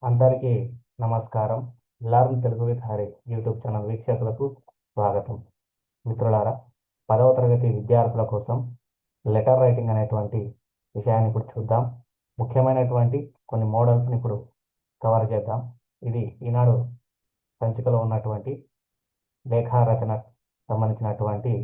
అందరికీ నమస్కారం. Learn Telugu with Hari YouTube channel వీక్షకులకు స్వాగతం. మిత్రులారా, 10వ తరగతి విద్యార్థుల కోసం లెటర్ రైటింగ్ అనేటువంటి విషయాన్ని ఇప్పుడు చూద్దాం. ముఖ్యమైనటువంటి కొన్ని మోడల్స్ని ఇప్పుడు కవర్ చేద్దాం. ఇది ఈనాడు సంచికలో ఉన్నటువంటి లేఖా రచన సంబంధించినటువంటి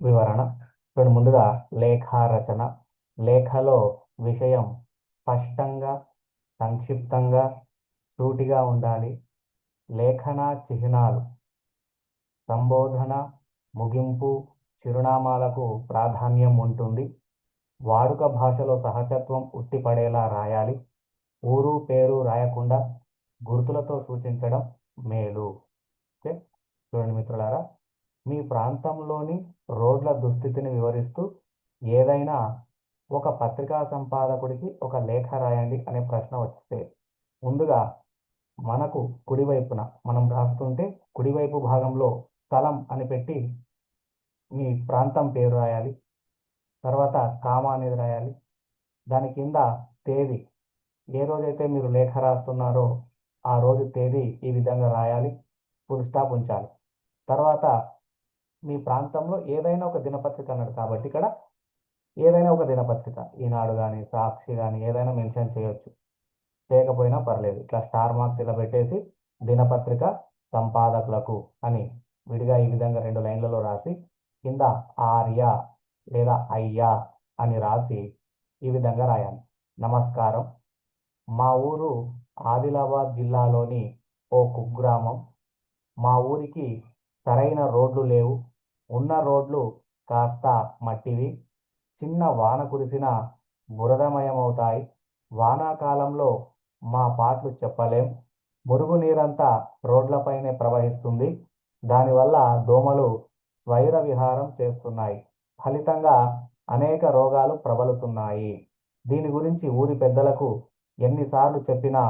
వివరణ. ఇప్పుడు ముందుగా లేఖా రచన. లేఖలో విషయం స్పష్టంగా, సంక్షిప్తంగా, సూటిగా ఉండాలి. లేఖన చిహ్నాలు, సంబోధన, ముగింపు, చిరునామాలకు ప్రాధాన్యం ఉంటుంది. వాడుక భాషలో సహజత్వం ఉట్టిపడేలా రాయాలి. ఊరు పేరు రాయకుండా గుర్తులతో సూచించడం మేలు. ఓకే, చూడండి మిత్రులారా, మీ ప్రాంతంలోని రోడ్ల దుస్థితిని వివరిస్తూ ఏదైనా ఒక పత్రికా సంపాదకుడికి ఒక లేఖ రాయండి అనే ప్రశ్న వస్తే ముందుగా మనకు కుడివైపున మనం రాస్తుంటే కుడివైపు భాగంలో స్థలం అని పెట్టి మీ ప్రాంతం పేరు రాయాలి. తర్వాత కామా అనేది రాయాలి. దాని కింద తేదీ, ఏ రోజైతే మీరు లేఖ రాస్తున్నారో ఆ రోజు తేదీ ఈ విధంగా రాయాలి. ఫుల్ స్టాప్ ఉంచాలి. తర్వాత మీ ప్రాంతంలో ఏదైనా ఒక దినపత్రిక అన్నాడు కాబట్టి ఇక్కడ ఏదైనా ఒక దినపత్రిక, ఈనాడు కానీ సాక్షి కానీ ఏదైనా మెన్షన్ చేయొచ్చు, చేయకపోయినా పర్లేదు. ఇట్లా స్టార్ మార్క్స్ ఇలా పెట్టేసి దినపత్రిక సంపాదకులకు అని విడిగా ఈ విధంగా 2 లైన్లలో రాసి కింద ఆర్య లేదా అయ్యా అని రాసి ఈ విధంగా రాయాలి. నమస్కారం, మా ఊరు ఆదిలాబాద్ జిల్లాలోని ఓ కుగ్రామం. మా ఊరికి సరైన రోడ్లు లేవు. ఉన్న రోడ్లు కాస్త మట్టివి. చిన్న వాన కురిసిన బురదమయమవుతాయి. వానాకాలంలో మా పాటలు చెప్పలేం. మురుగునీరంతా రోడ్లపైనే ప్రవహిస్తుంది. దానివల్ల దోమలు స్వైర విహారం చేస్తున్నాయి. ఫలితంగా అనేక రోగాలు ప్రబలుతున్నాయి. దీని గురించి ఊరి పెద్దలకు ఎన్నిసార్లు చెప్పినా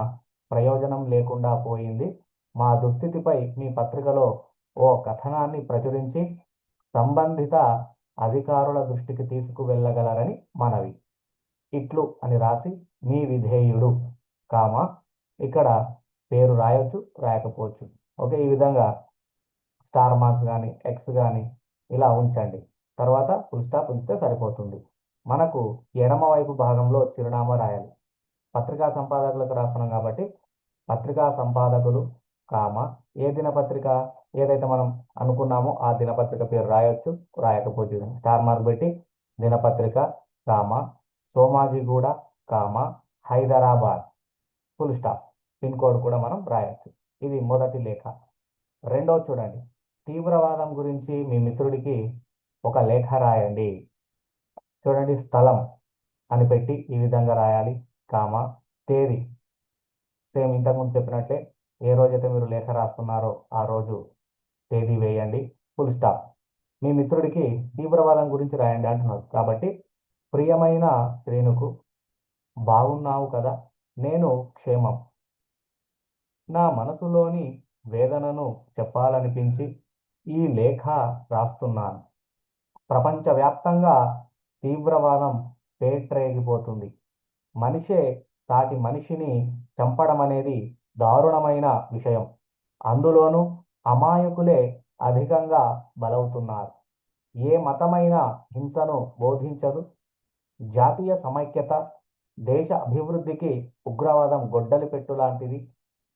ప్రయోజనం లేకుండా పోయింది. మా దుస్థితిపై మీ పత్రికలో ఓ కథనాన్ని ప్రచురించి సంబంధిత అధికారుల దృష్టికి తీసుకువెళ్ళగలరని మనవి. ఇట్లు అని రాసి మీ విధేయుడు, కామా, ఇక్కడ పేరు రాయొచ్చు, రాయకపోవచ్చు. ఓకే, ఈ విధంగా స్టార్ మార్క్స్ కానీ ఎక్స్ కానీ ఇలా ఉంచండి. తర్వాత ఫుల్ స్టాప్ ఉంచితే సరిపోతుంది. మనకు ఎడమ వైపు భాగంలో చిరునామా రాయాలి. పత్రికా సంపాదకులకు రాస్తున్నాం కాబట్టి పత్రికా సంపాదకులు, కామా, ఏ దినపత్రిక ఏదైతే మనం అనుకున్నామో ఆ దినపత్రిక పేరు రాయొచ్చు, రాయకపోవచ్చు. స్టార్ మార్క్ పెట్టి దినపత్రిక, comma, Somajiguda, comma, Hyderabad, full stop. Pin code కూడా మనం రాయొచ్చు. ఇది మొదటి లేఖ. రెండో చూడండి, తీవ్రవాదం గురించి మీ మిత్రుడికి ఒక లేఖ రాయండి. చూడండి, స్థలం అని పెట్టి ఈ విధంగా రాయాలి. కామా, తేదీ సేమ్ ఇంతకుముందు చెప్పినట్లే ఏ రోజైతే మీరు లేఖ రాస్తున్నారో ఆ రోజు తేదీ వేయండి. Full stop. మీ మిత్రుడికి తీవ్రవాదం గురించి రాయండి అంటున్నారు కాబట్టి ప్రియమైన శ్రేణుకు, బాగున్నావు కదా, నేను క్షేమం. నా మనసులోని వేదనను చెప్పాలనిపించి ఈ లేఖ రాస్తున్నాను. ప్రపంచవ్యాప్తంగా తీవ్రవాదం పేట్రేగిపోతుంది. మనిషే సాటి మనిషిని చంపడం అనేది దారుణమైన విషయం. అందులోనూ అమాయకులే అధికంగా బలవుతున్నారు. ఏ మతమైన హింసను బోధించదు. జాతీయ సమైక్యత, దేశ అభివృద్ధికి ఉగ్రవాదం గొడ్డలి పెట్టు లాంటిది.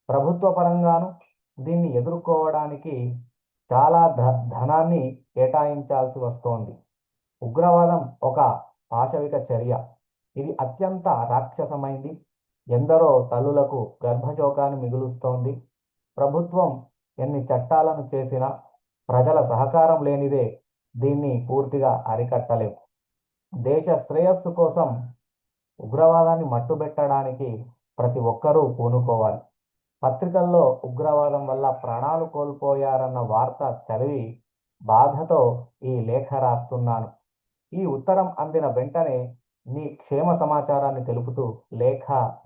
ప్రభుత్వ పరంగాను దీన్ని ఎదుర్కోవడానికి చాలా ధనాన్ని కేటాయించాల్సి వస్తోంది. ఉగ్రవాదం ఒక పాశవిక చర్య. ఇది అత్యంత రాక్షసమైంది. ఎందరో తల్లులకు గర్భశోకాన్ని మిగులుస్తోంది. ప్రభుత్వం ఎన్ని చట్టాలను చేసినా ప్రజల సహకారం లేనిదే దీన్ని పూర్తిగా అరికట్టలేం. దేశ శ్రేయస్సు కోసం ఉగ్రవాదాన్ని మట్టుబెట్టడానికి ప్రతి ఒక్కరూ పూనుకోవాలి. పత్రికల్లో ఉగ్రవాదం వల్ల ప్రాణాలు కోల్పోయారన్న వార్త చదివి బాధతో ఈ లేఖ రాస్తున్నాను. ఈ ఉత్తరం అందిన వెంటనే నీ క్షేమ సమాచారాన్ని తెలుపుతూ లేఖ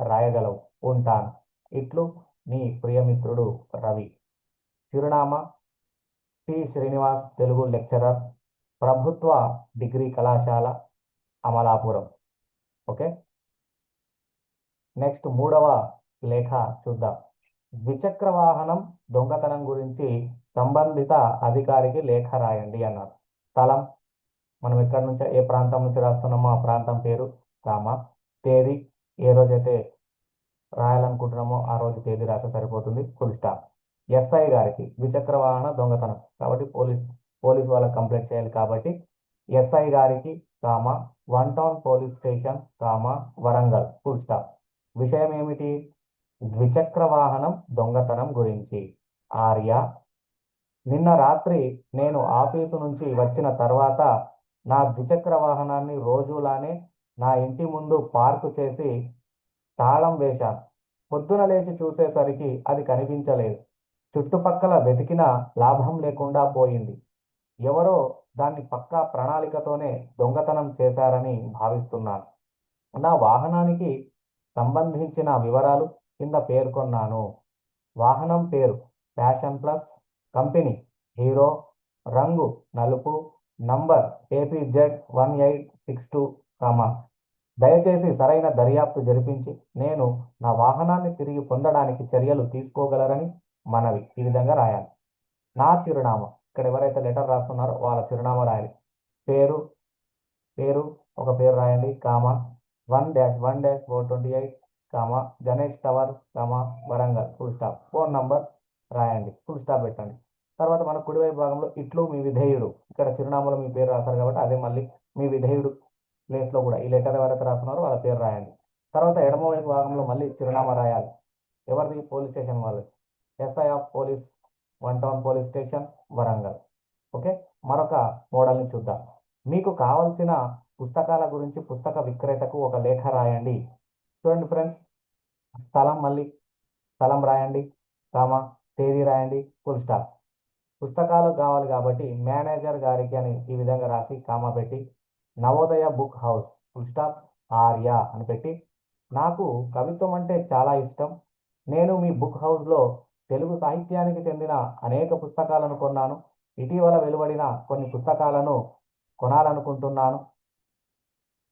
రాయగలవు. ఉంటాను. ఇట్లు నీ ప్రియమిత్రుడు రవి. చిరునామా టి శ్రీనివాస్, తెలుగు లెక్చరర్, ప్రభుత్వ డిగ్రీ కళాశాల, అమలాపురం. ఓకే, నెక్స్ట్ మూడవ లేఖ చూద్దాం. ద్విచక్ర వాహనం దొంగతనం గురించి సంబంధిత అధికారికి లేఖ రాయండి అన్నారు. స్థలం మనం ఎక్కడి నుంచి ఏ ప్రాంతం నుంచి రాస్తున్నామో ఆ ప్రాంతం పేరు, తేదీ ఏ రోజైతే రాయాలనుకుంటున్నామో ఆ రోజు తేదీ రాస్తే సరిపోతుంది, ఫుల్ స్టాప్. ఎస్ఐ గారికి ద్విచక్ర వాహన దొంగతనం కాబట్టి పోలీస్ వాళ్ళకి కంప్లైంట్ చేయాలి కాబట్టి ఎస్ఐ గారికి, one town police station, Warangal, full stop. విషయం ఏమిటి? ద్విచక్ర వాహనం దొంగతనం గురించి. ఆర్య, నిన్న రాత్రి నేను ఆఫీసు నుంచి వచ్చిన తర్వాత నా ద్విచక్ర వాహనాన్ని రోజులానే నా ఇంటి ముందు పార్కు చేసి తాళం వేశాను. పొద్దున లేచి చూసేసరికి అది కనిపించలేదు. చుట్టుపక్కల వెతికినా లాభం లేకుండా పోయింది. ఎవరో దాన్ని పక్కా ప్రణాళికతోనే దొంగతనం చేశారని భావిస్తున్నాను. నా వాహనానికి సంబంధించిన వివరాలు కింద పేర్కొన్నాను. వాహనం పేరు ప్యాషన్ ప్లస్, కంపెనీ హీరో, రంగు నలుపు, నంబర్ APZ1862, దయచేసి సరైన దర్యాప్తు జరిపించి నేను నా వాహనాన్ని తిరిగి పొందడానికి చర్యలు తీసుకోగలరని మనవి. ఈ విధంగా రాయాలి. నా చిరునామా, ఇక్కడ ఎవరైతే లెటర్ రాస్తున్నారో వాళ్ళ చిరునామా రాయాలి. పేరు ఒక పేరు రాయండి, 1-1-428, Ganesh towers, Warangal, full stop. Phone number రాయండి, ఫుల్ స్టాప్ పెట్టండి. తర్వాత మన కుడివైపు భాగంలో ఇట్లు మీ విధేయుడు, ఇక్కడ చిరునామాలో మీ పేరు రాస్తారు కాబట్టి అదే మళ్ళీ మీ విధేయుడు ప్లేస్లో కూడా ఈ లెటర్ ఎవరైతే రాస్తున్నారో వాళ్ళ పేరు రాయండి. తర్వాత ఎడమవైపు భాగంలో మళ్ళీ చిరునామా రాయాలి. ఎవరిది? పోలీస్ స్టేషన్ వాళ్ళు. SI of police, one town police station, Warangal. Okay, మరొక మోడల్ని చూద్దాం. మీకు కావలసిన పుస్తకాల గురించి పుస్తక విక్రేతకు ఒక లేఖ రాయండి. చూడండి ఫ్రెండ్స్, స్థలం రాయండి, తేదీ రాయండి, ఫుల్ స్టాప్. పుస్తకాలు కావాలి కాబట్టి మేనేజర్ గారికి అని ఈ విధంగా రాసి పెట్టి Navodaya book house, full stop, Arya అని పెట్టి నాకు కవిత్వం అంటే చాలా ఇష్టం. నేను మీ బుక్ హౌస్లో తెలుగు సాహిత్యానికి చెందిన అనేక పుస్తకాలను కొన్నాను. ఇటీవల వెలువడిన కొన్ని పుస్తకాలను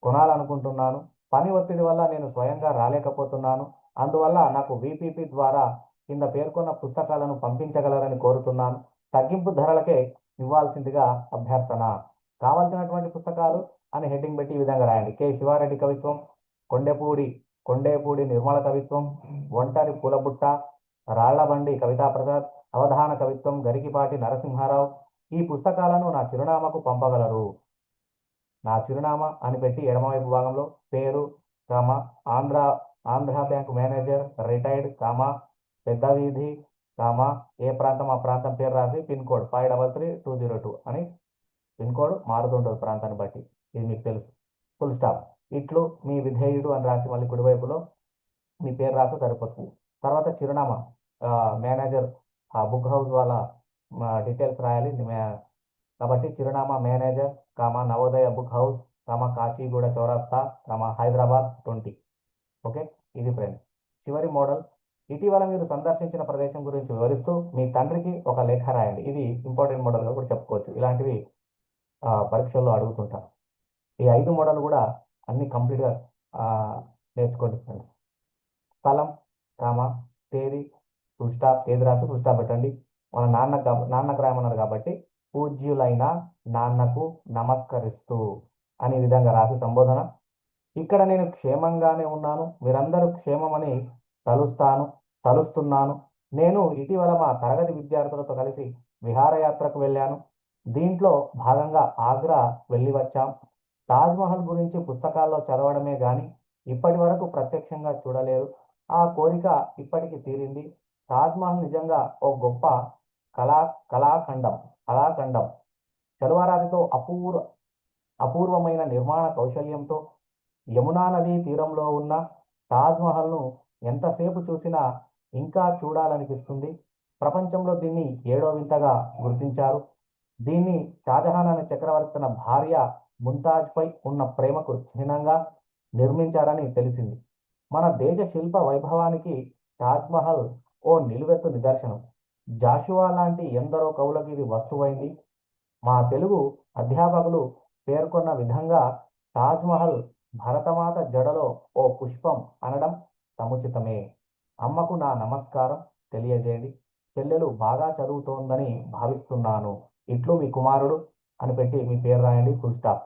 కొనాలనుకుంటున్నాను. పని ఒత్తిడి వల్ల నేను స్వయంగా రాలేకపోతున్నాను. అందువల్ల నాకు VPP ద్వారా కింద పేర్కొన్న పుస్తకాలను పంపించగలరని కోరుతున్నాను. తగ్గింపు ధరలకే ఇవ్వాల్సిందిగా అభ్యర్థన. కావాల్సినటువంటి పుస్తకాలు అని హెడ్డింగ్ పెట్టి ఈ విధంగా రాయండి. కె శివారెడ్డి కవిత్వం, కొండేపూడి నిర్మల కవిత్వం, ఒంటరి పూలబుట్ట, రాళ్లబండి కవితాప్రసాద్, అవధాన కవిత్వం, గరికిపాటి నరసింహారావు. ఈ పుస్తకాలను నా చిరునామాకు పంపగలరు. నా చిరునామా అని పెట్టి ఎడమవైపు భాగంలో పేరు, ఆంధ్ర బ్యాంక్ మేనేజర్, రిటైర్డ్, పెద్ద వీధి, ఏ ప్రాంతం ఆ ప్రాంతం పేరు రాసి పిన్ కోడ్ 533202 అని. పిన్ కోడ్ మారుతుంటుంది ప్రాంతాన్ని బట్టి, ఇది మీకు తెలుసు. Full stop. ఇట్లు మీ విధేయుడు అని రాసి మళ్ళీ కుడివైపులో మీ పేరు రాస్తే సరిపోతుంది. తర్వాత చిరునామా, మేనేజర్ ఆ బుక్ హౌస్ వాళ్ళ డీటెయిల్స్ రాయాలి కాబట్టి చిరునామా manager, Navodaya book house, Kachiguda చౌరస్తా, హైదరాబాద్ 20. ఓకే, ఇది ఫ్రెండ్స్. చివరి మోడల్, ఇటీవల మీరు సందర్శించిన ప్రదేశం గురించి వివరిస్తూ మీ తండ్రికి ఒక లేఖ రాయండి. ఇది ఇంపార్టెంట్ మోడల్గా కూడా చెప్పుకోవచ్చు. ఇలాంటివి పరీక్షల్లో అడుగుతుంటాం. ఈ 5 మోడల్ కూడా అన్ని కంప్లీట్గా నేర్చుకోండి ఫ్రెండ్స్. స్థలం, తేదీ, ఫుల్ స్టాప్, తేదీ రాసి ఫుల్ స్టాప్ పెట్టండి. మన నాన్నకు రాయమన్నారు కాబట్టి పూజ్యులైన నాన్నకు నమస్కరిస్తూ అనే విధంగా రాసి సంబోధన. ఇక్కడ నేను క్షేమంగానే ఉన్నాను, మీరందరూ క్షేమమని తలుస్తున్నాను. నేను ఇటీవల మా తరగతి విద్యార్థులతో కలిసి విహారయాత్రకు వెళ్ళాను. దీంట్లో భాగంగా ఆగ్రా వెళ్ళి వచ్చాం. తాజ్మహల్ గురించి పుస్తకాల్లో చదవడమే కానీ ఇప్పటి వరకు ప్రత్యక్షంగా చూడలేదు. ఆ కోరిక ఇప్పటికి తీరింది. తాజ్మహల్ నిజంగా ఓ గొప్ప కళాఖండం. చలువరాతితో అపూర్వమైన నిర్మాణ కౌశల్యంతో యమునా నదీ తీరంలో ఉన్న తాజ్మహల్ను ఎంతసేపు చూసినా ఇంకా చూడాలనిపిస్తుంది. ప్రపంచంలో దీన్ని 7వ వింతగా గుర్తించారు. దీన్ని షాజహాన్ అనే చక్రవర్తి తన భార్య ముంతాజ్పై ఉన్న ప్రేమకు చిహ్నంగా నిర్మించారని తెలిసింది. మన దేశ శిల్ప వైభవానికి తాజ్మహల్ ఓ నిలువెత్తు నిదర్శనం. జాషువా లాంటి ఎందరో కవులకు ఇది వస్తువైంది. మా తెలుగు అధ్యాపకులు పేర్కొన్న విధంగా తాజ్మహల్ భరతమాత జడలో ఓ పుష్పం అనడం నమస్కారం తెలియజేయండి. చెల్లెలు బాగా చదువుతోందని భావిస్తున్నాను. ఇట్లు మీ కుమారుడు అని పెట్టి మీ పేరు రాయండి, ఫుల్ స్టాప్.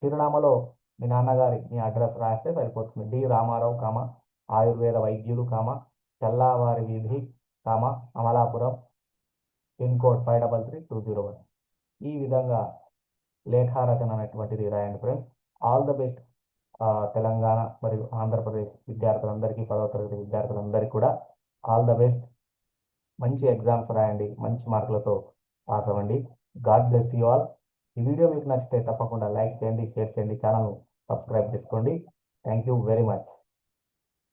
చిరునామాలో మీ నాన్నగారి మీ అడ్రస్ రాస్తే సరిపోతుంది. డి రామారావు, ఆయుర్వేద వైద్యులు, చల్లావారి వీధి, అమలాపురం, పిన్ కోడ్ 533201. ఈ విధంగా లేఖారచన అనేటువంటిది రాయండి friends. All the best Telangana మరియు ఆంధ్రప్రదేశ్ విద్యార్థులందరికీ, 10వ తరగతి విద్యార్థులందరికీ కూడా ఆల్ ద బెస్ట్. మంచి ఎగ్జామ్స్ రాయండి, మంచి మార్కులతో పాస్ అవ్వండి. God bless you all. ఈ వీడియో మీకు నచ్చితే తప్పకుండా లైక్ చేయండి, షేర్ చేయండి, ఛానల్ సబ్స్క్రైబ్ చేసుకోండి. Thank you very much.